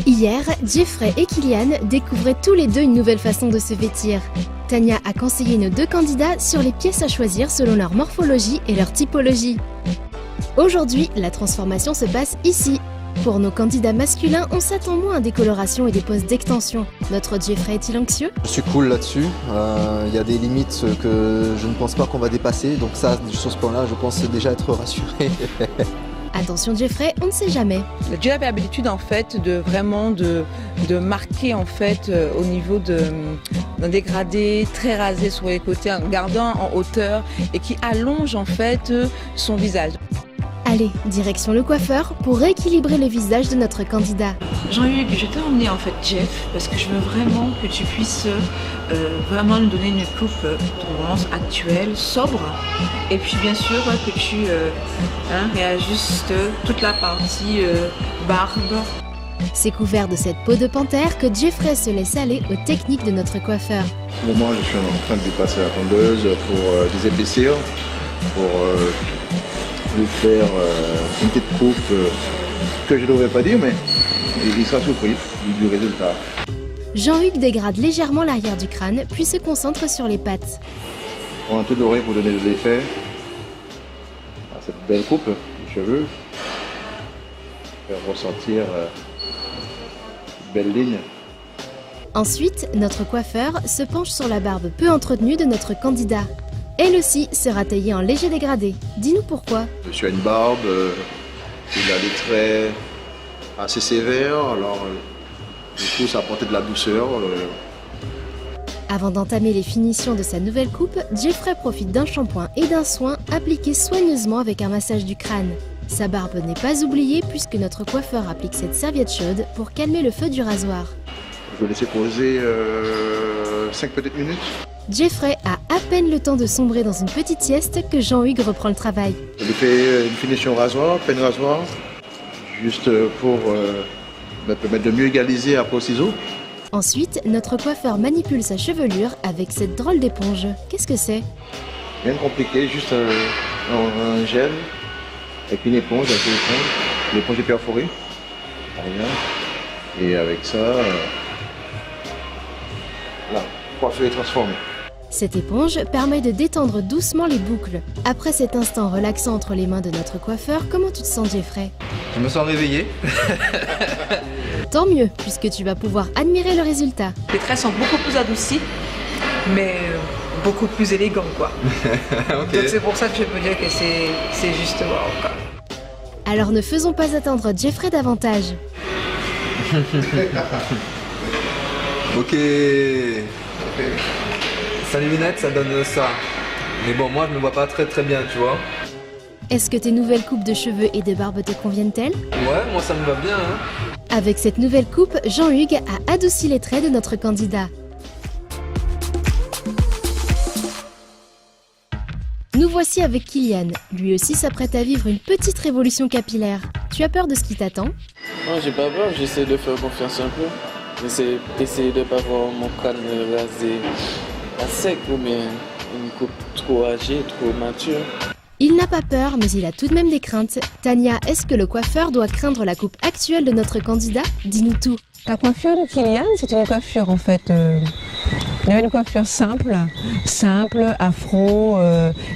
Hier, Jeffrey et Kylian découvraient tous les deux une nouvelle façon de se vêtir. Tania a conseillé nos deux candidats sur les pièces à choisir selon leur morphologie et leur typologie. Aujourd'hui, la transformation se passe ici. Pour nos candidats masculins, on s'attend moins à des colorations et des poses d'extension. Notre Jeffrey est-il anxieux? Je suis cool là-dessus. Il y a des limites que je ne pense pas qu'on va dépasser. Donc ça, sur ce point-là, je pense déjà être rassuré. Attention Jeffrey, on ne sait jamais. Dieu avait l'habitude en fait de vraiment de marquer en fait au niveau d'un dégradé très rasé sur les côtés en gardant en hauteur et qui allonge en fait son visage. Allez, direction le coiffeur pour rééquilibrer le visage de notre candidat. Jean-Hugues, je t'ai emmené en fait Jeff parce que je veux vraiment que tu puisses vraiment nous donner une coupe vraiment actuelle, sobre, et puis bien sûr que tu réajustes toute la partie barbe. C'est couvert de cette peau de panthère que Jeffrey se laisse aller aux techniques de notre coiffeur. Pour moi, je suis en train de lui passer la tondeuse pour désépaissir, pour lui faire une petite coupe que je ne devrais pas dire, mais il sera surpris du résultat. Jean-Hugues dégrade légèrement l'arrière du crâne, puis se concentre sur les pattes. On a tout doré pour donner de l'effet à cette belle coupe de cheveux, faire ressentir une belle ligne. Ensuite, notre coiffeur se penche sur la barbe peu entretenue de notre candidat. Elle aussi sera taillée en léger dégradé. Dis-nous pourquoi. Monsieur a une barbe, il a des traits assez sévères, alors du coup ça apportait de la douceur. Avant d'entamer les finitions de sa nouvelle coupe, Jeffrey profite d'un shampoing et d'un soin appliqués soigneusement avec un massage du crâne. Sa barbe n'est pas oubliée puisque notre coiffeur applique cette serviette chaude pour calmer le feu du rasoir. Je vais laisser poser 5 petites minutes. Jeffrey a à peine le temps de sombrer dans une petite sieste que Jean-Hugues reprend le travail. Je lui fais une finition rasoir, peine rasoir, juste pour me permettre de mieux égaliser après au ciseau. Ensuite, notre coiffeur manipule sa chevelure avec cette drôle d'éponge. Qu'est-ce que c'est? Rien de compliqué, juste un gel et puis une éponge, l'éponge est perforée. Et avec ça, la coiffure est transformée. Cette éponge permet de détendre doucement les boucles. Après cet instant relaxant entre les mains de notre coiffeur, comment tu te sens Jeffrey? Je me sens réveillé. Tant mieux, puisque tu vas pouvoir admirer le résultat. Les traits sont beaucoup plus adoucis, mais beaucoup plus élégants quoi. Okay. Donc c'est pour ça que je peux dire que c'est juste wow quoi. Alors ne faisons pas attendre Jeffrey davantage. Ok. Ça les lunettes, ça donne ça. Mais bon, moi je me vois pas très bien, tu vois. Est-ce que tes nouvelles coupes de cheveux et de barbe te conviennent-elles? Ouais, moi ça me va bien. Avec cette nouvelle coupe, Jean-Hugues a adouci les traits de notre candidat. Nous voici avec Kylian. Lui aussi s'apprête à vivre une petite révolution capillaire. Tu as peur de ce qui t'attend? Non, j'ai pas peur, j'essaie de faire confiance un peu. J'essaie d'essayer de ne pas voir mon crâne rasé à sec ou bien une coupe trop âgée, trop mature. Il n'a pas peur, mais il a tout de même des craintes. Tania, est-ce que le coiffeur doit craindre la coupe actuelle de notre candidat? Dis-nous tout. La coiffure de Kylian, c'est une coiffure en fait... Il avait une coiffure simple, afro,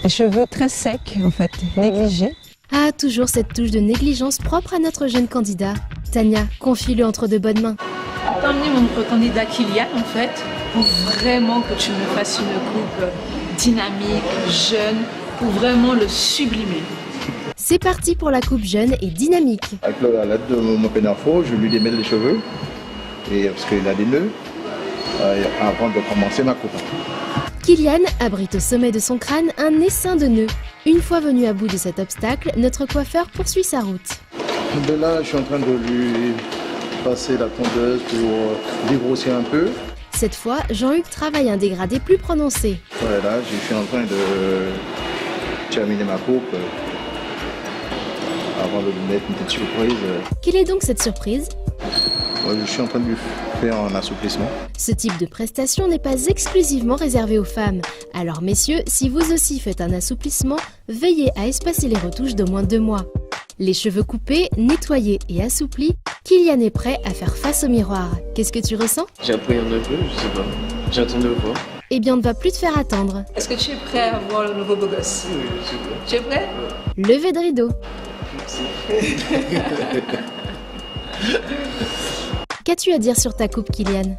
les cheveux très secs en fait, négligés. Ah, toujours cette touche de négligence propre à notre jeune candidat. Tania, confie-le entre de bonnes mains. T'as emmené mon candidat Kylian en fait, pour vraiment que tu me fasses une coupe dynamique, jeune, pour vraiment le sublimer. C'est parti pour la coupe jeune et dynamique. Avec la l'aide de mon peine afro, je lui démêle les cheveux, et parce qu'il a des nœuds, avant de commencer ma coupe. Kylian abrite au sommet de son crâne un essaim de nœuds. Une fois venu à bout de cet obstacle, notre coiffeur poursuit sa route. De là, je suis en train de lui passer la tondeuse pour dégrossir un peu. Cette fois, Jean-Hugues travaille un dégradé plus prononcé. Voilà, je suis en train de terminer ma coupe avant de lui mettre une petite surprise. Quelle est donc cette surprise? Je suis en train de lui faire un assouplissement. Ce type de prestation n'est pas exclusivement réservé aux femmes. Alors messieurs, si vous aussi faites un assouplissement, veillez à espacer les retouches d'au moins 2 mois. Les cheveux coupés, nettoyés et assouplis, Kylian est prêt à faire face au miroir. Qu'est-ce que tu ressens? J'appréhende un peu, je sais pas. J'attends de voir. Eh bien, on ne va plus te faire attendre. Est-ce que tu es prêt à voir le nouveau beau gosse? Oui, je suis prêt. Tu es prêt? Levé de rideau. Qu'as-tu à dire sur ta coupe, Kylian?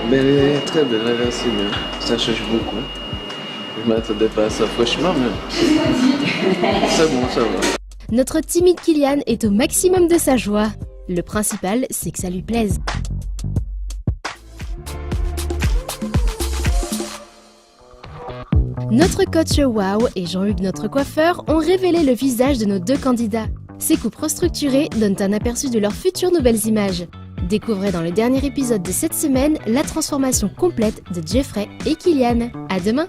Mais elle est très belle, elle est assez bien. Ça change beaucoup. Je m'attendais pas à ça, franchement, mais c'est bon, ça va. Notre timide Kylian est au maximum de sa joie. Le principal, c'est que ça lui plaise. Notre coach Wow et Jean-Hugues, notre coiffeur, ont révélé le visage de nos deux candidats. Ces coupes restructurées donnent un aperçu de leurs futures nouvelles images. Découvrez dans le dernier épisode de cette semaine la transformation complète de Jeffrey et Kylian. À demain!